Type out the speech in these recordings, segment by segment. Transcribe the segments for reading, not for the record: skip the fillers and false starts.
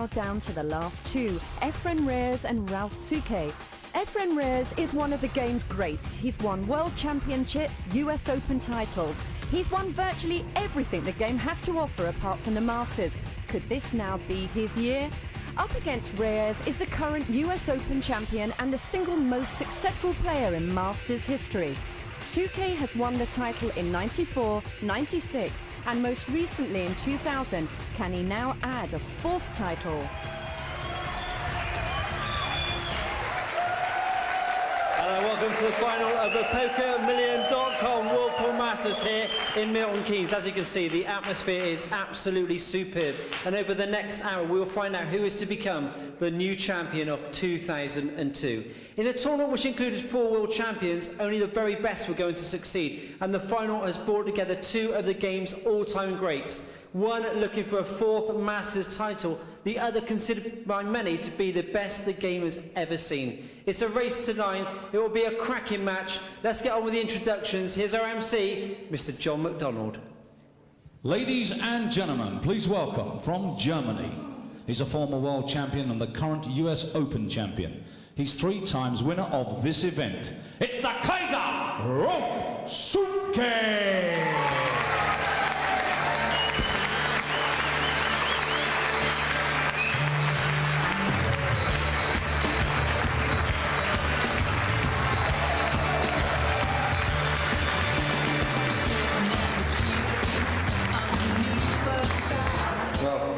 now down to the last two, Efren Reyes and Ralf Souquet. Efren Reyes is one of the game's greats. He's won World Championships, US Open titles. He's won virtually everything the game has to offer apart from the Masters. Could this now be his year? Up against Reyes is the current US Open champion and the single most successful player in Masters history. Souquet has won the title in '94, '96 and most recently in 2000. Can he now add a fourth title? Hello, welcome to the final of the PokerMillion.com Whirlpool Masters here in Milton Keynes. As you can see, the atmosphere is absolutely superb. And over the next hour, we will find out who is to become the new champion of 2002. In a tournament which included 4 world champions, only the very best were going to succeed. And the final has brought together 2 of the game's all-time greats. One looking for a 4th Masters title, the other considered by many to be the best the game has ever seen. It's a race to 9. It will be a cracking match. Let's get on with the introductions. Here's our MC, Mr. John McDonald. Ladies and gentlemen, please welcome from Germany. He's a former world champion and the current US Open champion. He's 3 times winner of this event. It's the Kaiser, Ralf Souquet!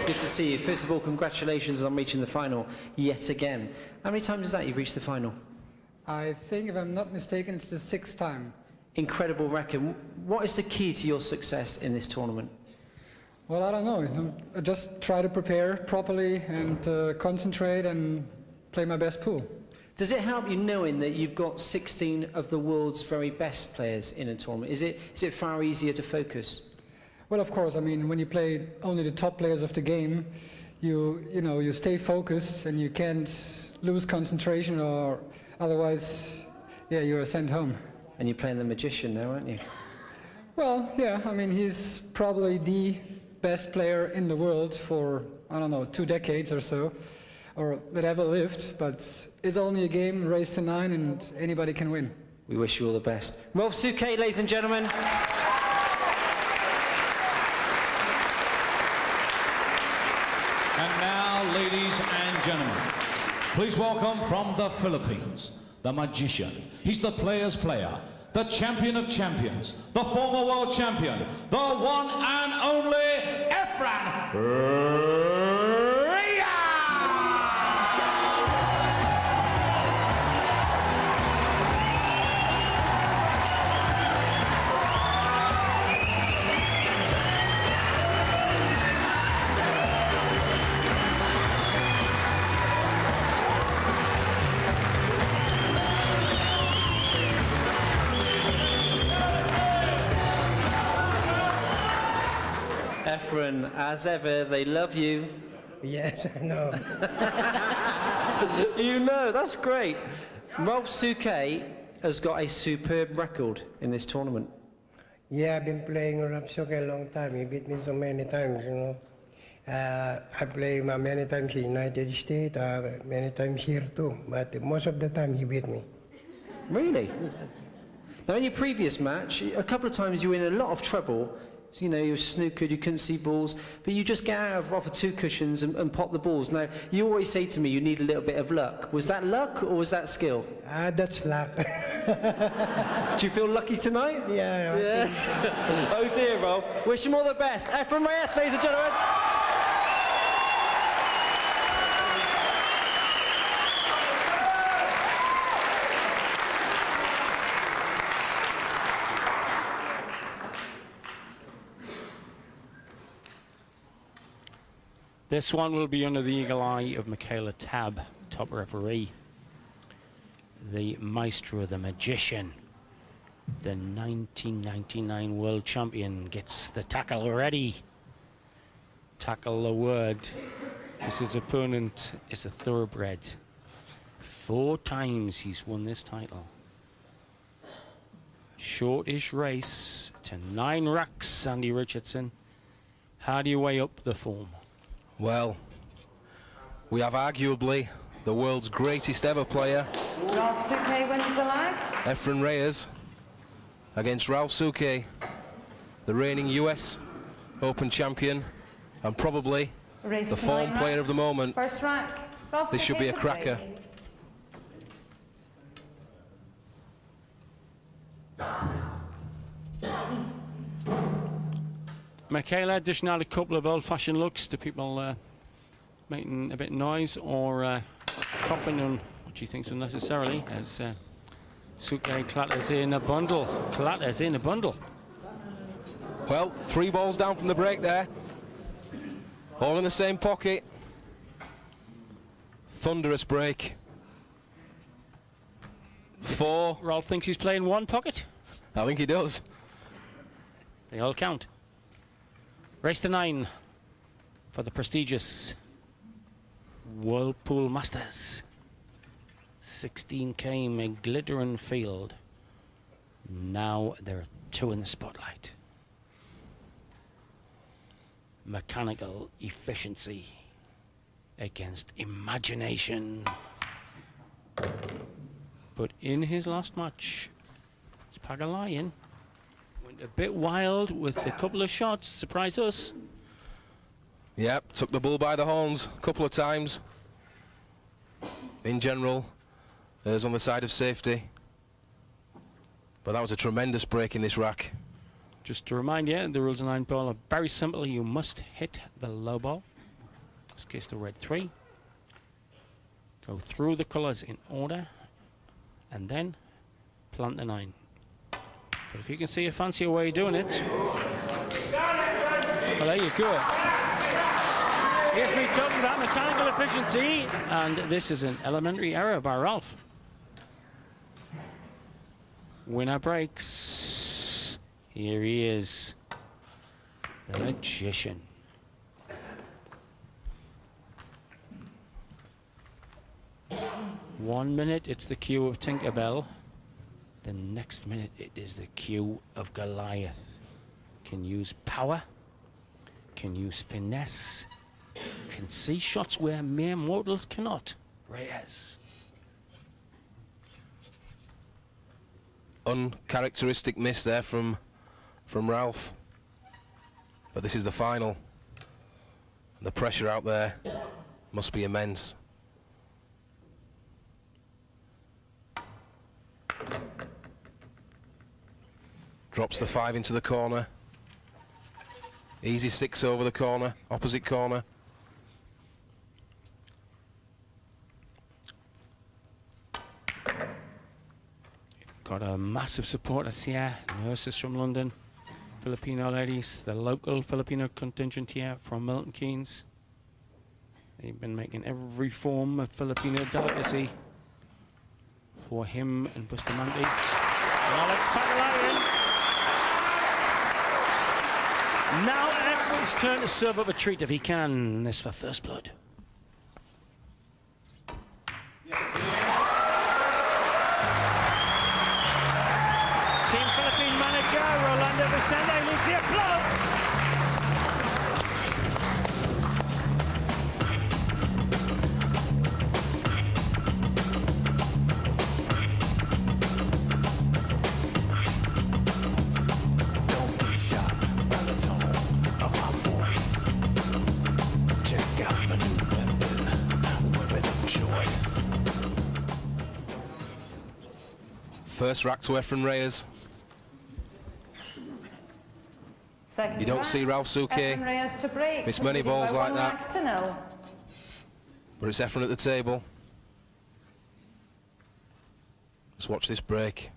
Good to see you. First of all, congratulations on reaching the final yet again. How many times is that you've reached the final? I think, if I'm not mistaken, it's the 6th time. Incredible record. What is the key to your success in this tournament? Well, I don't know. I just try to prepare properly and concentrate and play my best pool. Does it help you knowing that you've got 16 of the world's very best players in a tournament? Is it far easier to focus? Well, of course. I mean, when you play only the top players of the game, you stay focused and you can't lose concentration, or otherwise, yeah, you're sent home. And you're playing the magician now, aren't you? Well, yeah. I mean, he's probably the best player in the world for, I don't know, 2 decades or so, or that ever lived. But it's only a game, race to 9, and anybody can win. We wish you all the best. Ralf Souquet, ladies and gentlemen. And now, ladies and gentlemen, please welcome from the Philippines, the magician. He's the player's player, the champion of champions, the former world champion, the one and only Efren Reyes! Efren, as ever, they love you. Yes, I know. You know, that's great. Ralf Souquet has got a superb record in this tournament. Yeah, I've been playing Ralf Souquet a long time. He beat me so many times, you know. I play many times in the United States, many times here too. But most of the time he beat me. Really? Now, in your previous match, a couple of times you were in a lot of trouble. You know, you were snookered, you couldn't see balls, but you just get out off of 2 cushions and pop the balls. Now, you always say to me you need a little bit of luck. Was that luck or was that skill? That's luck. Do you feel lucky tonight? Yeah. Oh dear, Ralf. Wish him all the best. Efren Reyes, ladies and gentlemen. This one will be under the eagle eye of Michaela Tabb, top referee. The maestro, the magician, the 1999 world champion gets the tackle ready. Tackle the word. Because his opponent is a thoroughbred. 4 times he's won this title. Shortish race to 9 racks, Andy Richardson. How do you weigh up the form? Well, We have arguably the world's greatest ever player. Ralf Souquet wins the lag. Efren Reyes against Ralf Souquet, the reigning US Open champion and probably Race the to form 9 player of the racks. moment. First rack. Ralf This should be a Souquet to cracker. break. Michaela dishing out a couple of old-fashioned looks to people making a bit of noise or coughing on what she thinks unnecessarily as Souquet clatters in a bundle. Clatters in a bundle. Well, 3 balls down from the break there. All in the same pocket. Thunderous break. 4. Ralph thinks he's playing one pocket. I think he does. They all count. Race to 9 for the prestigious Whirlpool Masters. 16K a glittering field. Now there are 2 in the spotlight. Mechanical efficiency against imagination. But in his last match, Pagalayan went a bit wild with a couple of shots, surprised us. Yep, took the bull by the horns a couple of times. In general, is on the side of safety. But that was a tremendous break in this rack. Just to remind you, the rules of 9 ball are very simple. You must hit the low ball. In this case, the red 3. Go through the colours in order, and then plant the 9. But if you can see a fancier way of doing it, well, there you go. If we talk about mechanical efficiency, and this is an elementary error by Ralph. Winner breaks. Here he is, the magician. One minute, it's the cue of Tinkerbell. The next minute, it is the cue of Goliath. Can use power, can use finesse, can see shots where mere mortals cannot. Reyes. Uncharacteristic miss there from Ralph. But this is the final. The pressure out there must be immense. Drops the 5 into the corner. Easy 6 over the corner, opposite corner. Got a massive supporter here, nurses from London, Filipino ladies, the local Filipino contingent here from Milton Keynes. They've been making every form of Filipino delicacy for him and Bustamante. Alex Pagalayan. Now Efren's turn to serve up a treat if he can. This for first blood. Team Philippine manager Rolando Vicente leads the applause. Don't be shocked by the tone of my voice. Check out my new weapon of choice. First rack to Efren Reyes. Second You don't rack. see Ralf Souquet Efren Reyes to break. miss many leading balls by like 1 that. rack to 0. But it's Efren at the table. Let's watch this break.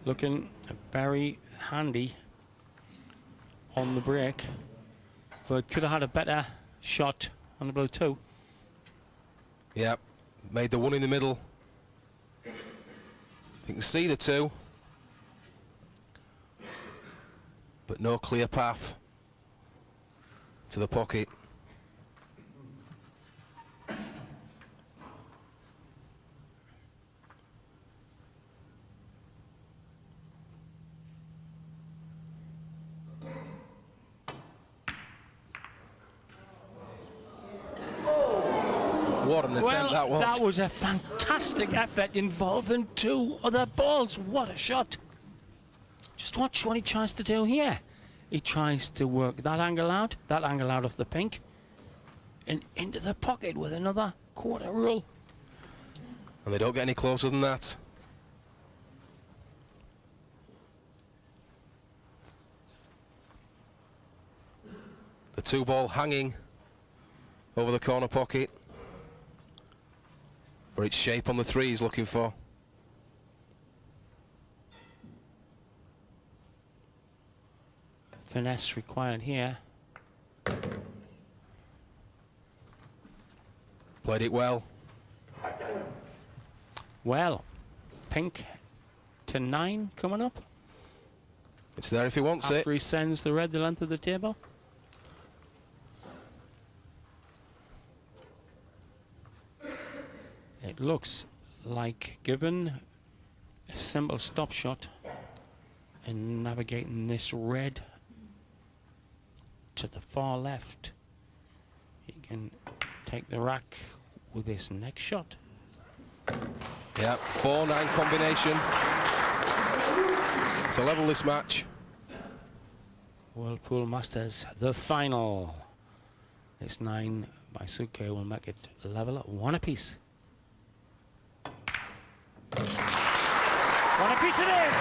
Looking very handy on the break, but could have had a better shot on the blow too. Yep, made the 1 in the middle. You can see the 2, but no clear path to the pocket. what an attempt that was. That was a fantastic effort involving two other balls. What a shot. Just watch what he tries to do here. He tries to work that angle out of the pink, and into the pocket with another quarter rule. And they don't get any closer than that. The two ball hanging over the corner pocket. For its shape on the three he's looking for. Finesse required here. Played it well. Well, pink to 9 coming up. It's there if he wants it. After he sends the red the length of the table. It looks like, given a simple stop shot and navigating this red to the far left, he can take the rack with this next shot. Yeah, 4-9 combination to level this match. Whirlpool Masters, the final. This 9 by Souquet will make it level at 1 apiece. 1 apiece it is!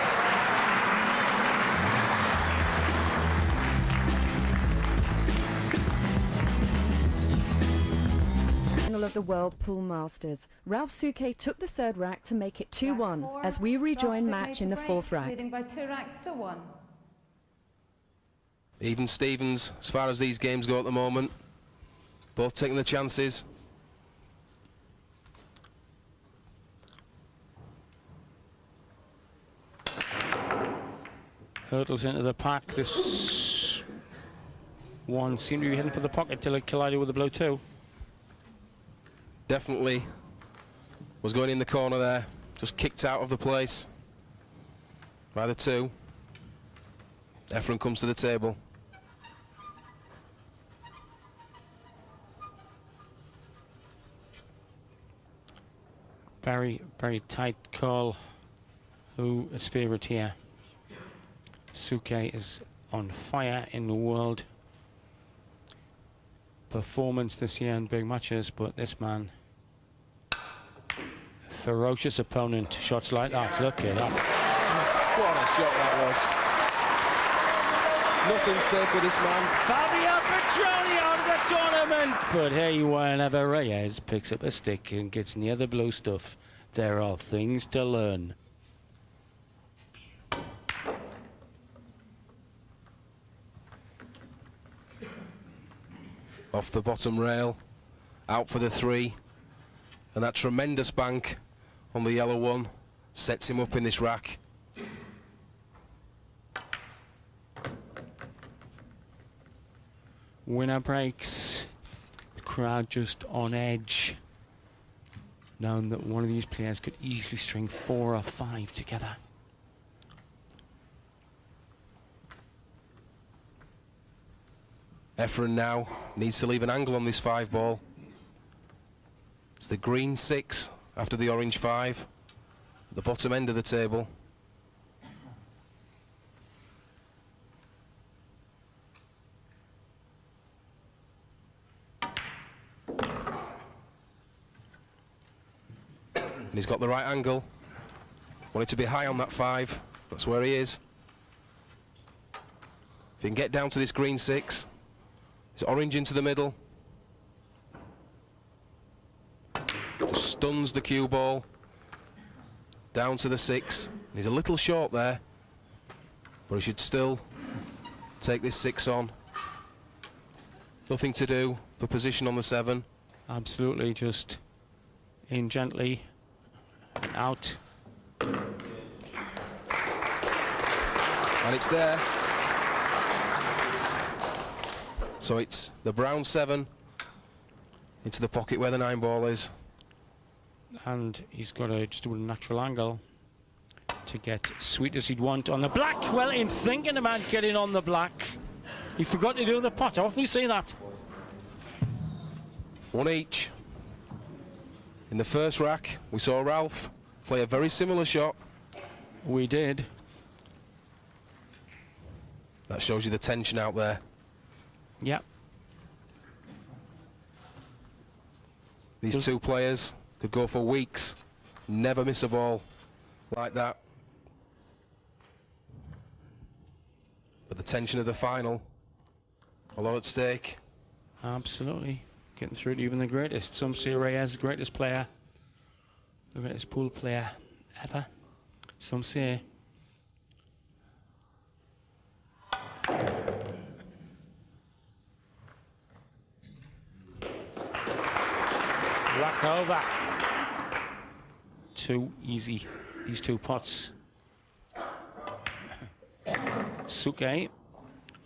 Final of the Whirlpool Masters. Ralf Souquet took the third rack to make it 2-1 as we rejoin match in the fourth rack. Leading by 2 racks to 1. Even Stevens, as far as these games go at the moment. Both taking the chances. Hurtles into the pack. This one seemed to be heading for the pocket till it collided with the blow 2. Definitely was going in the corner there. Just kicked out of the place by the 2. Efren comes to the table. Very, very tight call. Who is favourite here? Souquet is on fire in the world performance this year in big matches, but this man, ferocious opponent. Shots like that, look at that. What a shot that was. Nothing said for this man. Fabio Petroni out of the tournament. But hey, whenever Reyes picks up a stick and gets near the blue stuff, there are things to learn. Off the bottom rail, out for the 3, and that tremendous bank on the yellow one sets him up in this rack. Winner breaks. The crowd just on edge, knowing that one of these players could easily string 4 or 5 together. Efren now needs to leave an angle on this 5 ball. It's the green 6 after the orange 5, at the bottom end of the table. And he's got the right angle. Wanted to be high on that 5. That's where he is. If he can get down to this green 6, it's orange into the middle. Just stuns the cue ball. Down to the 6. He's a little short there, but he should still take this 6 on. Nothing to do for position on the 7. Absolutely, just in gently, and out. And it's there. So it's the brown 7 into the pocket where the 9 ball is. And he's got to just do a natural angle to get sweet as he'd want on the black. Well, in thinking about getting on the black, he forgot to do the pot. How often you see that? 1 each. In the first rack, we saw Ralf play a very similar shot. We did. That shows you the tension out there. Yep. These two players could go for weeks, never miss a ball like that. But the tension of the final, a lot at stake. Absolutely. Getting through to even the greatest. Some say Reyes, greatest player, the greatest pool player ever. Some say. Rack over. Too easy, these two pots. Souquet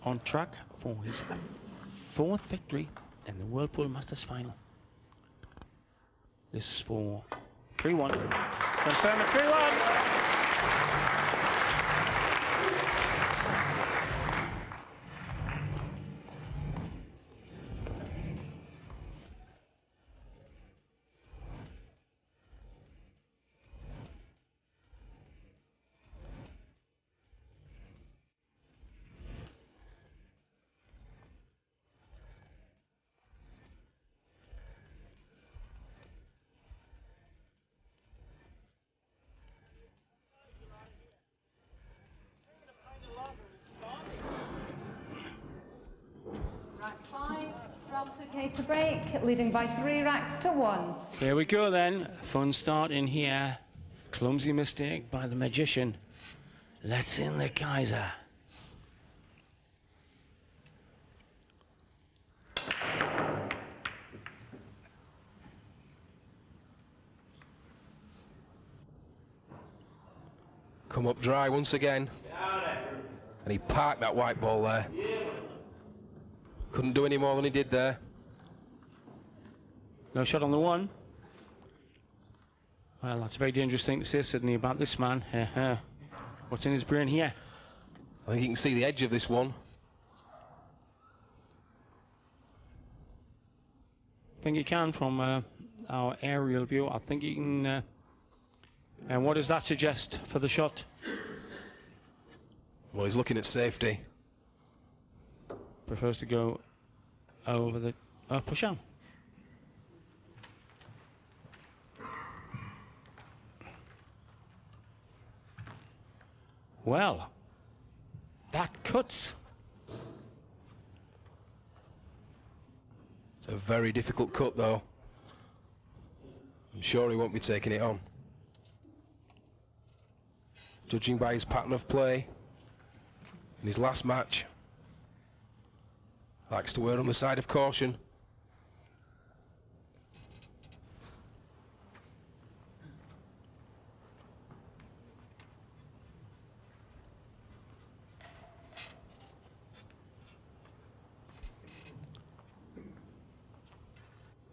on track for his 4th victory in the World Pool Masters final. This is for 3-1. Confirm it, 3-1. Rack 5, Ralf Souquet to break, leading by 3 racks to 1. Here we go then. Fun start in here. Clumsy mistake by the magician. Let's in the Kaiser. Come up dry once again. And he parked that white ball there. Couldn't do any more than he did there. No shot on the 1. Well, that's a very dangerous thing to say, Sydney, about this man. What's in his brain here? I think you can see the edge of this one. I think you can from our aerial view. I think you can. And what does that suggest for the shot? Well, he's looking at safety. Prefers to go over the push on. Well, that cuts. It's a very difficult cut, though. I'm sure he won't be taking it on. Judging by his pattern of play in his last match, likes to err on the side of caution.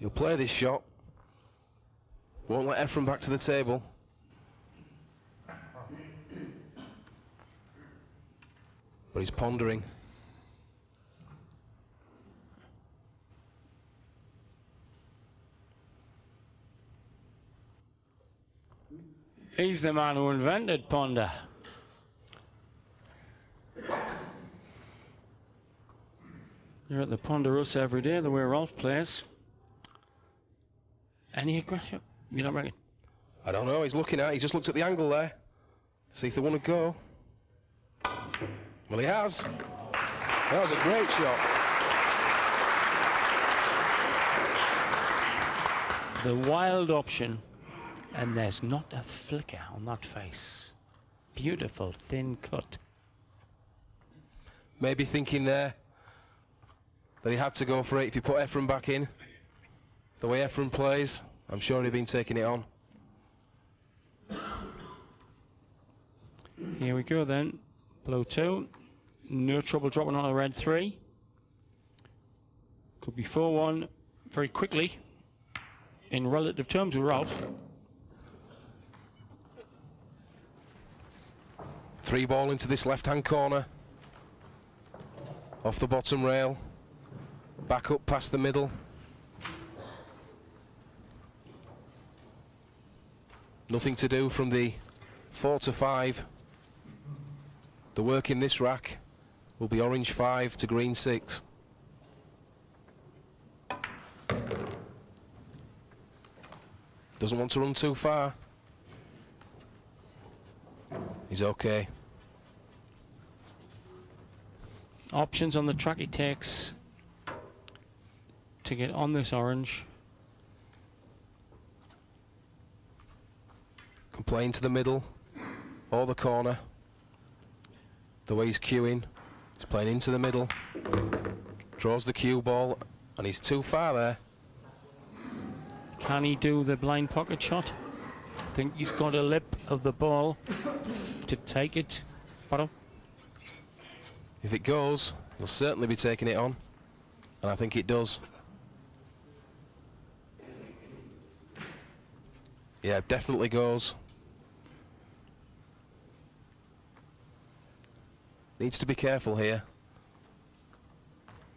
He'll play this shot. Won't let Efren back to the table. But he's pondering. He's the man who invented ponder. You're at the Ponderosa every day, the way Ralf plays. Any aggression? You don't reckon? I don't know, he's looking at it. He just looked at the angle there. See if they want to go. Well, he has. That was a great shot. The wild option, and there's not a flicker on that face. Beautiful thin cut. Maybe thinking there that he had to go for it if you put Efren back in. The way Efren plays, I'm sure he'd been taking it on. Here we go then. Blow 2. No trouble dropping on a red 3. Could be 4-1 very quickly in relative terms with Ralf. 3 ball into this left-hand corner. Off the bottom rail. Back up past the middle. Nothing to do from the 4 to 5. The work in this rack will be orange 5 to green 6. Doesn't want to run too far. He's okay. Options on the track he takes to get on this orange. Can play into the middle or the corner. The way he's cueing, he's playing into the middle. Draws the cue ball, and he's too far there. Can he do the blind pocket shot? I think he's got a lip of the ball to take it. Bottom. If it goes, he'll certainly be taking it on, and I think it does. Yeah, definitely goes. Needs to be careful here.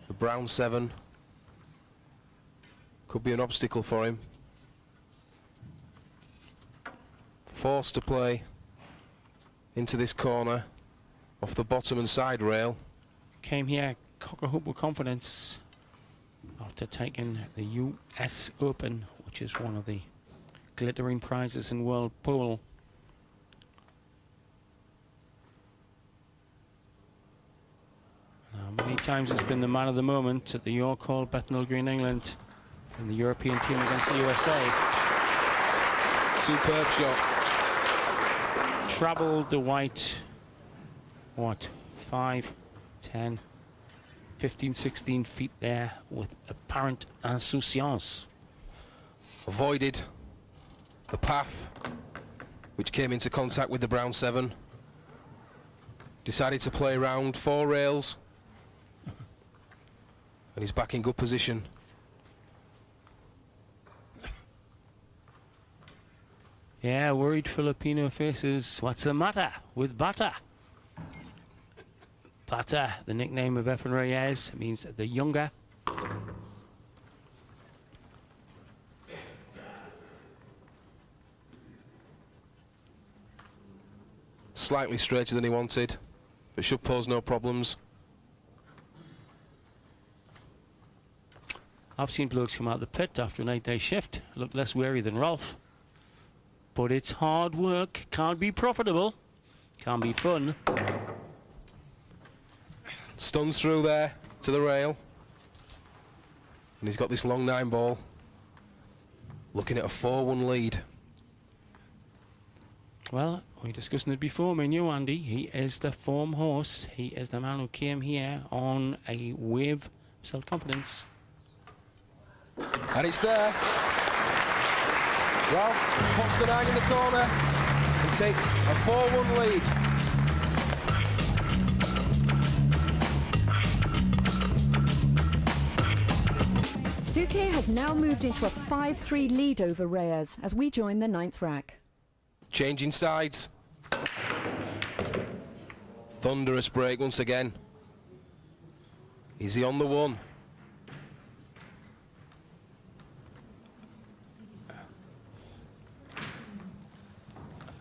The brown 7 could be an obstacle for him. Forced to play into this corner off the bottom and side rail. Came here cock-a-hoop with confidence after taking the US Open, which is one of the glittering prizes in world pool. Many times he's been the man of the moment at the York Hall, Bethnal Green, England, in the European team against the USA. Superb shot. Traveled the white, what, 5, 10, 15, 16 feet there with apparent insouciance. Avoided the path which came into contact with the brown 7. Decided to play around 4 rails, and he's back in good position. Yeah, worried Filipino faces. What's the matter with Bata? Bata, the nickname of Efren Reyes, means the younger. Slightly straighter than he wanted, but should pose no problems. I've seen blokes come out of the pit after a 8-day shift, look less weary than Ralph. But it's hard work, can't be profitable, can't be fun. Stuns through there to the rail, and he's got this long 9 ball. Looking at a 4-1 lead. Well, we discussed it before, me and you, Andy. He is the form horse. He is the man who came here on a wave of self-confidence. And it's there. Ralph puts the 9 in the corner and takes a 4-1 lead. Souquet has now moved into a 5-3 lead over Reyes as we join the 9th rack. Changing sides. Thunderous break once again. Is he on the 1?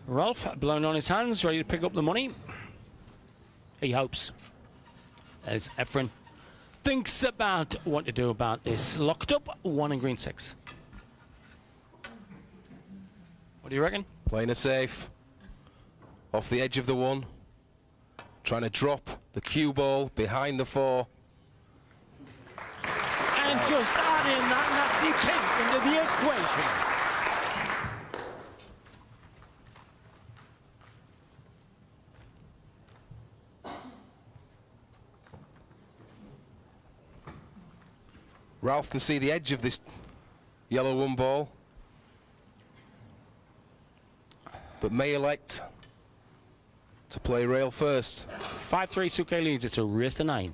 Ralph blowing on his hands, ready to pick up the money. He hopes, as Efren thinks about what to do about this. Locked up, 1 in green 6. What do you reckon? Playing a safe. Off the edge of the 1. Trying to drop the cue ball behind the 4. And just adding that nasty pin into the equation. Ralph can see the edge of this yellow 1 ball, but may elect to play rail first. 5-3 Souquet leads. It's a race to 9.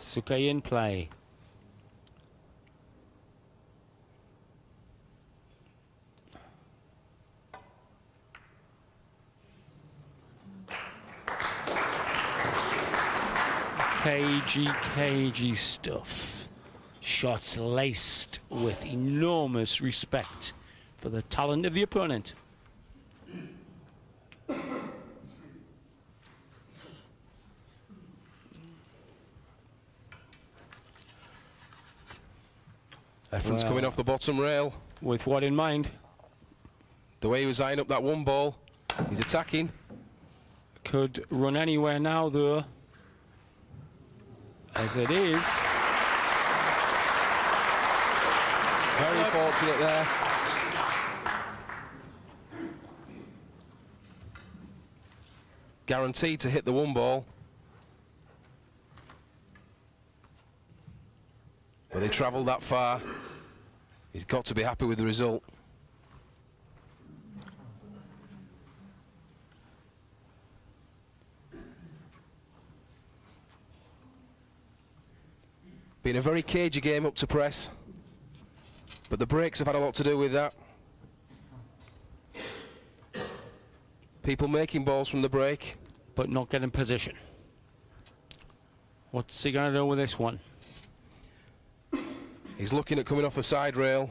Souquet in play. Cagey stuff. Shots laced with enormous respect for the talent of the opponent. Efren's coming off the bottom rail. With what in mind? The way he was eyeing up that one ball. He's attacking. Could run anywhere now, though. As it is. Very fortunate there. Guaranteed to hit the one ball. But they travelled that far. He's got to be happy with the result. Been a very cagey game up to press, but the breaks have had a lot to do with that. People making balls from the break, but not getting position. What's he going to do with this one? He's looking at coming off the side rail.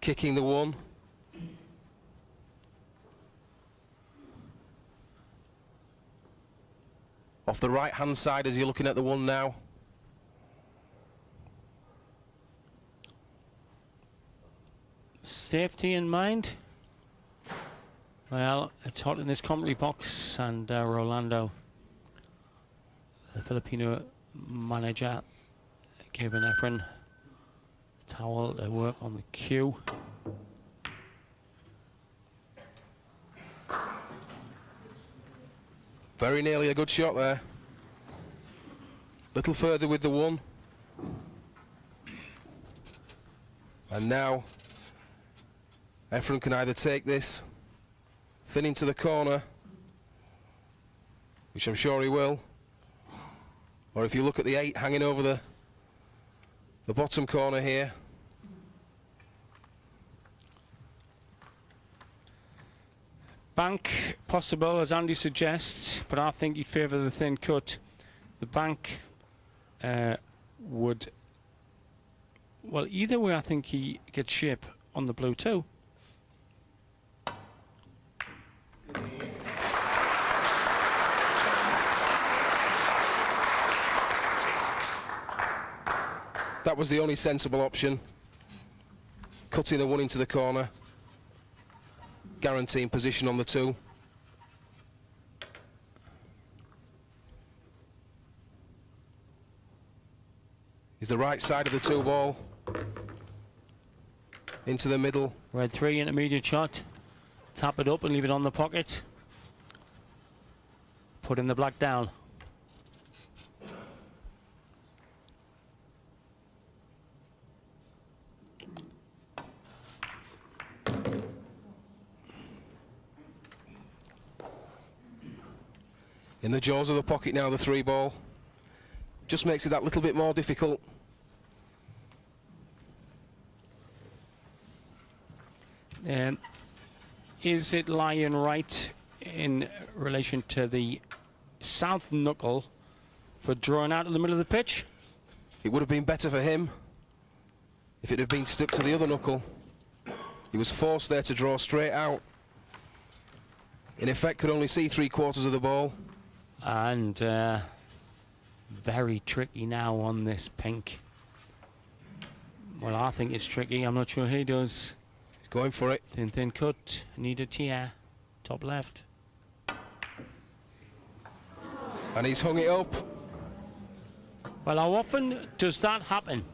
Kicking the one. Off the right hand side as you're looking at the one now. Safety in mind. Well, it's hot in this commentary box, and Rolando, the Filipino manager, giving Efren a towel to work on the cue. Very nearly a good shot there. Little further with the one. And now Efren can either take this thin into the corner, which I'm sure he will, or if you look at the 8 hanging over the bottom corner here. Bank possible, as Andy suggests, but I think he'd favour the thin cut. The bank would, well, either way I think he gets shape on the blue too. That was the only sensible option. Cutting the one into the corner, guaranteeing position on the 2. Is the right side of the 2 ball. Into the middle. Red 3 intermediate shot. Tap it up and leave it on the pocket. Put in the black down. In the jaws of the pocket now, the 3 ball. Just makes it that little bit more difficult. Is it lying right in relation to the south knuckle for drawing out of the middle of the pitch? It would have been better for him if it had been stuck to the other knuckle. He was forced there to draw straight out. In effect, could only see 3/4 of the ball. And very tricky now on this pink. Well, I think it's tricky. I'm not sure he does. He's going for it. Thin cut. Needed here. Top left. And he's hung it up. Well, how often does that happen?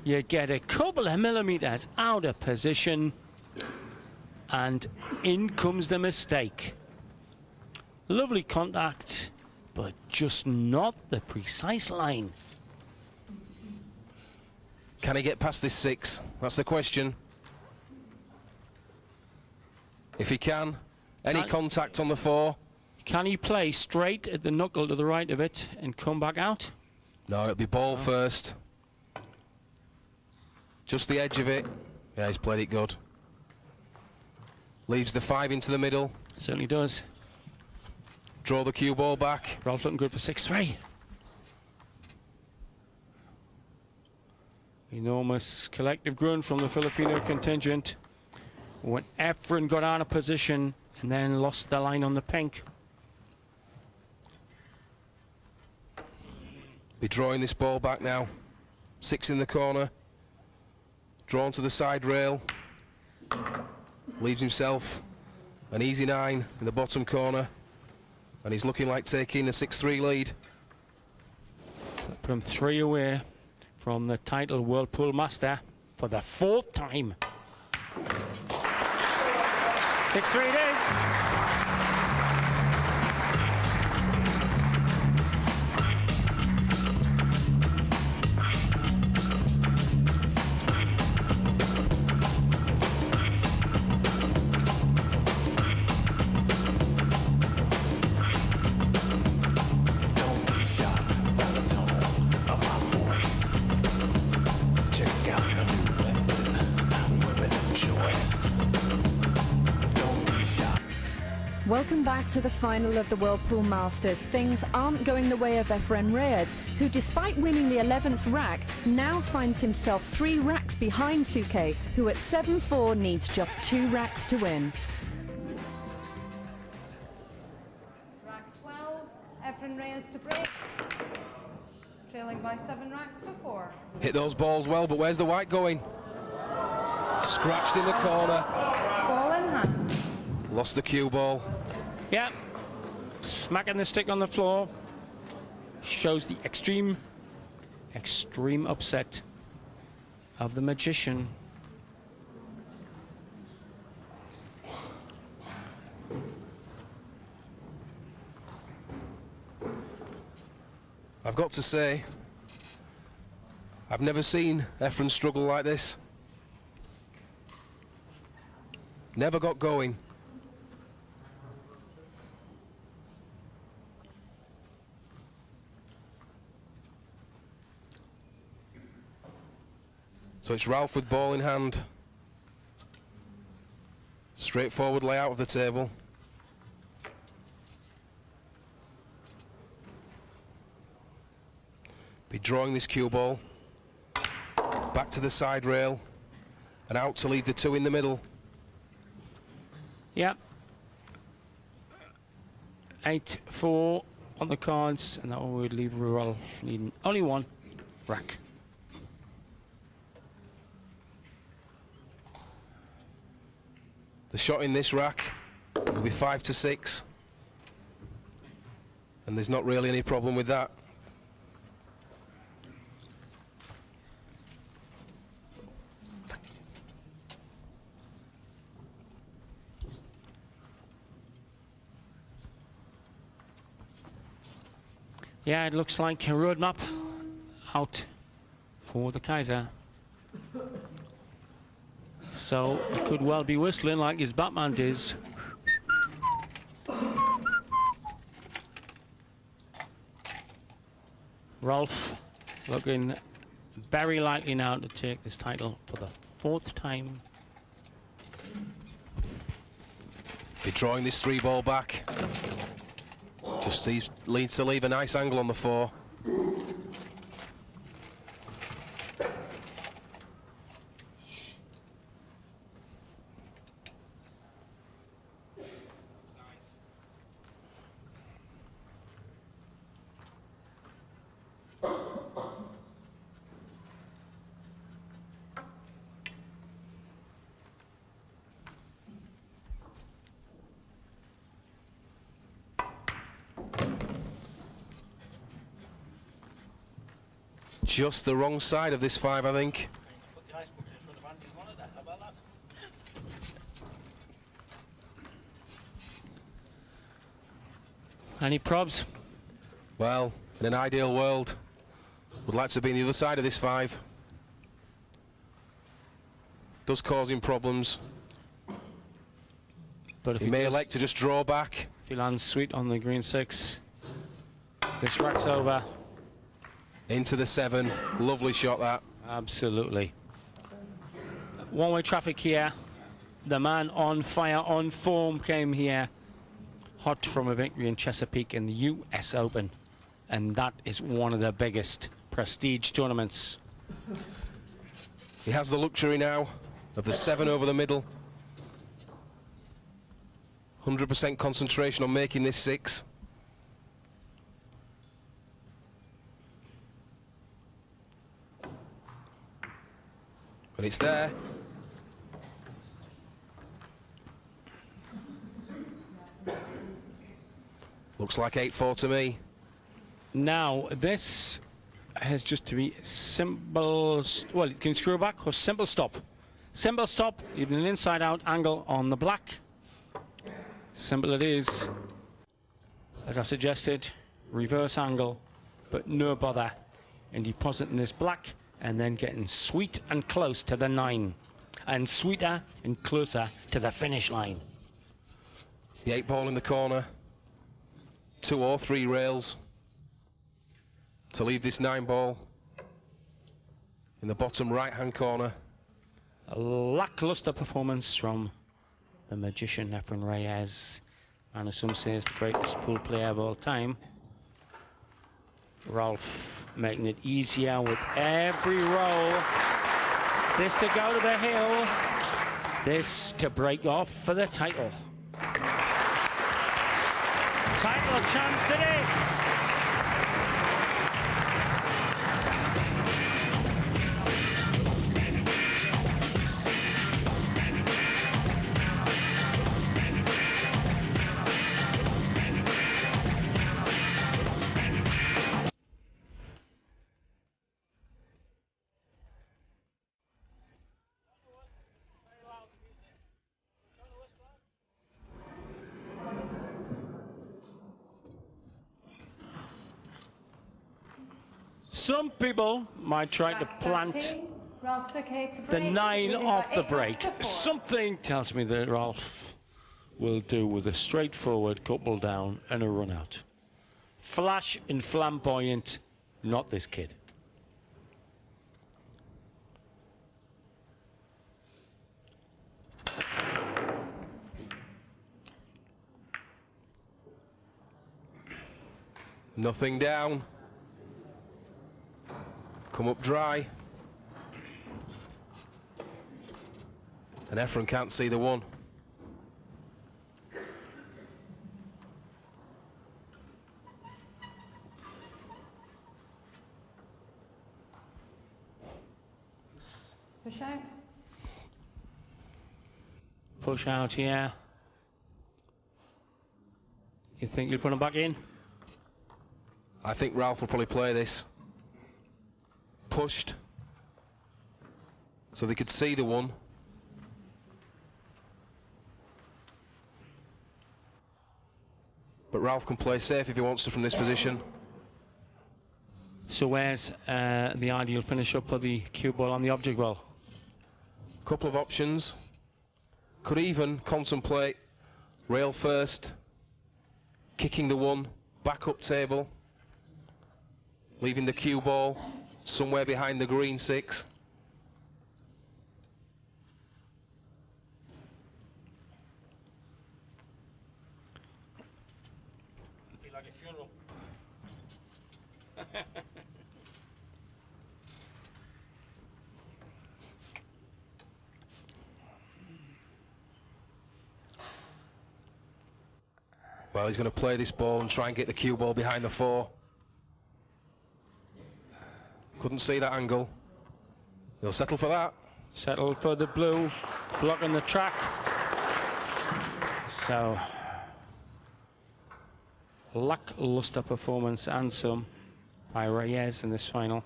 You get a couple of millimeters out of position and in comes the mistake. Lovely contact, but just not the precise line. Can he get past this 6? That's the question. If he can, any contact on the 4. Can he play straight at the knuckle to the right of it and come back out? No, it'll be ball first. Just the edge of it. Yeah, he's played it good. Leaves the 5 into the middle. Certainly does. Draw the cue ball back. Ralf looking good for 6-3. Enormous collective grunt from the Filipino contingent when Efren got out of position and then lost the line on the pink. Be drawing this ball back now. 6 in the corner. Drawn to the side rail. Leaves himself an easy 9 in the bottom corner. And he's looking like taking a 6-3 lead. Put him 3 away from the title Whirlpool Master for the 4th time. 6-3 it is. Welcome back to the final of the Whirlpool Masters. Things aren't going the way of Efren Reyes, who despite winning the 11th rack, now finds himself 3 racks behind Souquet, who at 7-4 needs just 2 racks to win. Rack 12, Efren Reyes to break. Trailing by 7 racks to 4. Hit those balls well, but where's the white going? Scratched in the corner. Ball in hand. Lost the cue ball. Yeah, smacking the stick on the floor shows the extreme upset of the magician. I've got to say, I've never seen Efren struggle like this. Never got going. So it's Ralf with ball in hand. Straightforward layout of the table. Be drawing this cue ball. Back to the side rail. And out to lead the 2 in the middle. Yeah. 8-4 on the cards, and that would leave Ralf needing only 1 rack. The shot in this rack will be 5-6, and there's not really any problem with that. Yeah, it looks like a roadmap out for the Kaiser. So it could well be whistling like his Batman does. Ralf looking very likely now to take this title for the 4th time. Be drawing this 3 ball back. Just needs to leave a nice angle on the 4. Just the wrong side of this 5, I think. Any probs? Well, in an ideal world, would like to be on the other side of this 5. Does cause him problems. But if he may elect to just draw back. If he lands sweet on the green 6, this rack's over. Into the 7. Lovely shot, that. Absolutely. One-way traffic here. The man on fire, on form, came here hot from a victory in Chesapeake in the US Open. And that is one of the biggest prestige tournaments. He has the luxury now of the 7 over the middle. 100% concentration on making this 6. And it's there. Looks like 8-4 to me. Now, this has just to be simple, well, you can screw back or simple stop. Simple stop, even an inside-out angle on the black. Simple it is. As I suggested, reverse angle, but no bother. And depositing this black, and then getting sweet and close to the 9. And sweeter and closer to the finish line. The 8 ball in the corner. 2 or 3 rails to leave this 9 ball in the bottom right-hand corner. A lackluster performance from the magician Efren Reyes, and as some say is the greatest pool player of all time. Ralf making it easier with every roll. This to go to the hill. This to break off for the title. Title chance it is. Some people might try to plant Ralf Souquet to the break, 9 leading off by the 8 break. racks to 4. Something tells me that Ralf will do with a straightforward couple down and a run out. Flash and flamboyant, not this kid. Nothing down. Come up dry. And Efren can't see the 1. Push out. Push out here. You think you'll put him back in? I think Ralf will probably play this. Pushed. So they could see the 1. But Ralf can play safe if he wants to from this position. So where's the ideal finish up for the cue ball on the object ball? Couple of options. Could even contemplate rail first, kicking the 1, back up table, leaving the cue ball somewhere behind the green 6. Be like a funeral. Well, he's going to play this ball and try and get the cue ball behind the 4. Couldn't see that angle. He'll settle for that. Settle for the blue, blocking the track. So, lackluster performance and some by Reyes in this final.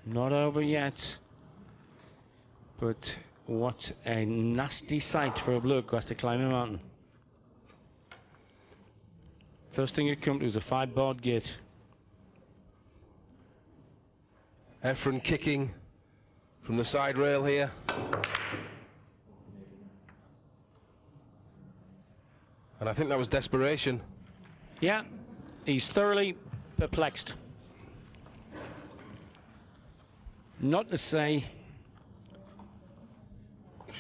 Not over yet, but what a nasty sight for a bloke who has to climb a mountain. First thing you come to is a 5-board gate. Efren kicking from the side rail here. And I think that was desperation. Yeah, he's thoroughly perplexed. Not to say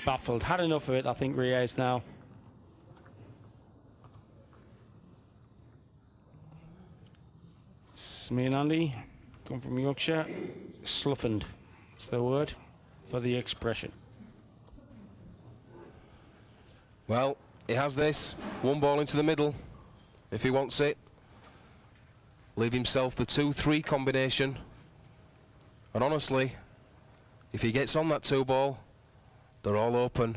baffled. Had enough of it, I think, Reyes now. Me and Andy come from Yorkshire. Sloughened. It's the word for the expression. Well, he has this. One ball into the middle, if he wants it. Leave himself the 2-3 combination. And honestly, if he gets on that 2 ball, they're all open.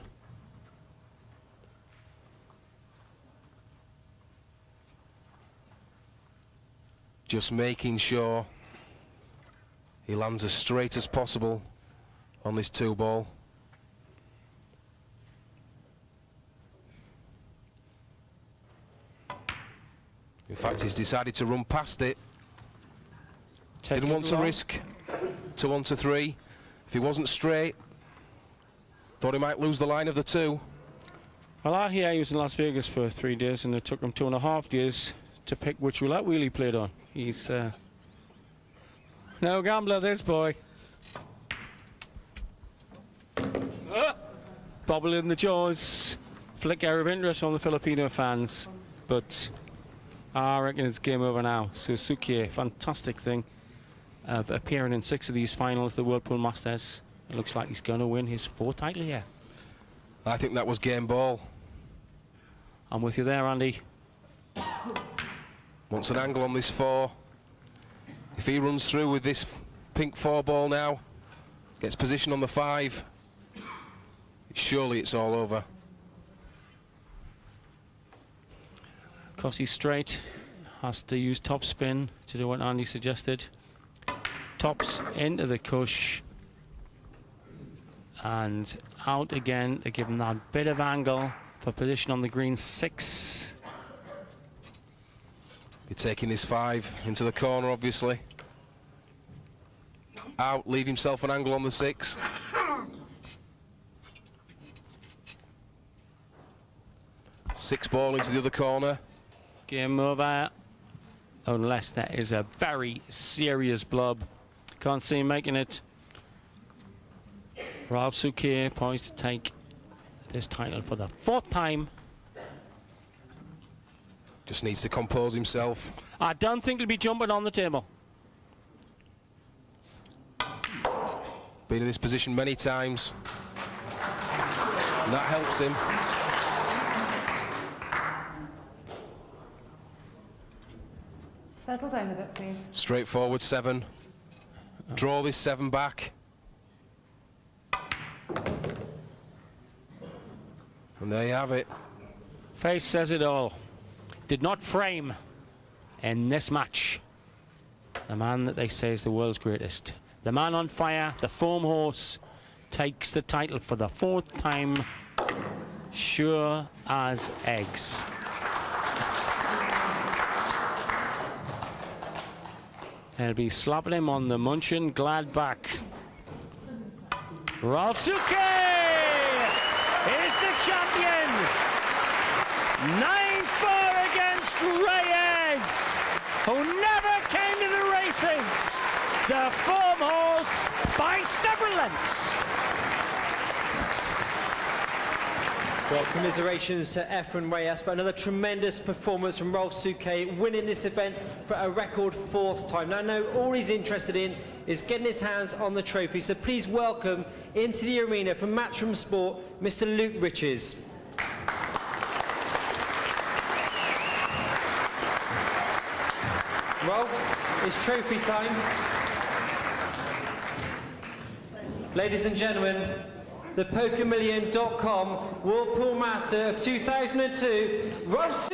Just making sure he lands as straight as possible on this 2 ball. In fact, he's decided to run past it. Didn't want to risk 2-on-3. If he wasn't straight, thought he might lose the line of the 2. Well, I hear he was in Las Vegas for 3 days, and it took him 2.5 days to pick which roulette wheel he played on. He's no gambler, this boy. Bobble in the jaws. Flicker of interest on the Filipino fans, but I reckon it's game over now. So Souquet, fantastic thing of appearing in 6 of these finals, the Whirlpool Masters. It looks like he's going to win his 4th title here. I think that was game ball. I'm with you there, Andy. Wants an angle on this 4. If he runs through with this pink 4 ball now, gets position on the 5, surely it's all over. Because he's straight, has to use top spin to do what Andy suggested. Tops into the cush and out again to give him that bit of angle for position on the green 6. Be taking this 5 into the corner, obviously. Out, leave himself an angle on the 6. Six ball into the other corner. Game over, unless that is a very serious blob. Can't see him making it. Ralf Souquet poised to take this title for the 4th time. Just needs to compose himself. I don't think he'll be jumping on the table. Been in this position many times. And that helps him. Settle down a bit, please. Straightforward 7. Draw this 7 back. And there you have it. Face says it all. Did not frame in this match the man that they say is the world's greatest. The man on fire, the foam horse, takes the title for the 4th time, sure as eggs. They'll be slapping him on the Munchen Gladbach. Ralf Souquet is the champion. 9-4 against Reyes, who never came to the races. The foam horse by several lengths. Well, commiserations to Efren Reyes, but another tremendous performance from Ralf Souquet, winning this event for a record 4th time. Now, I know all he's interested in is getting his hands on the trophy, so please welcome into the arena from Matchroom Sport, Mr. Luke Riches. Ralf, it's trophy time. Ladies and gentlemen, the PokerMillion.com Whirlpool Master of 2002, Ralf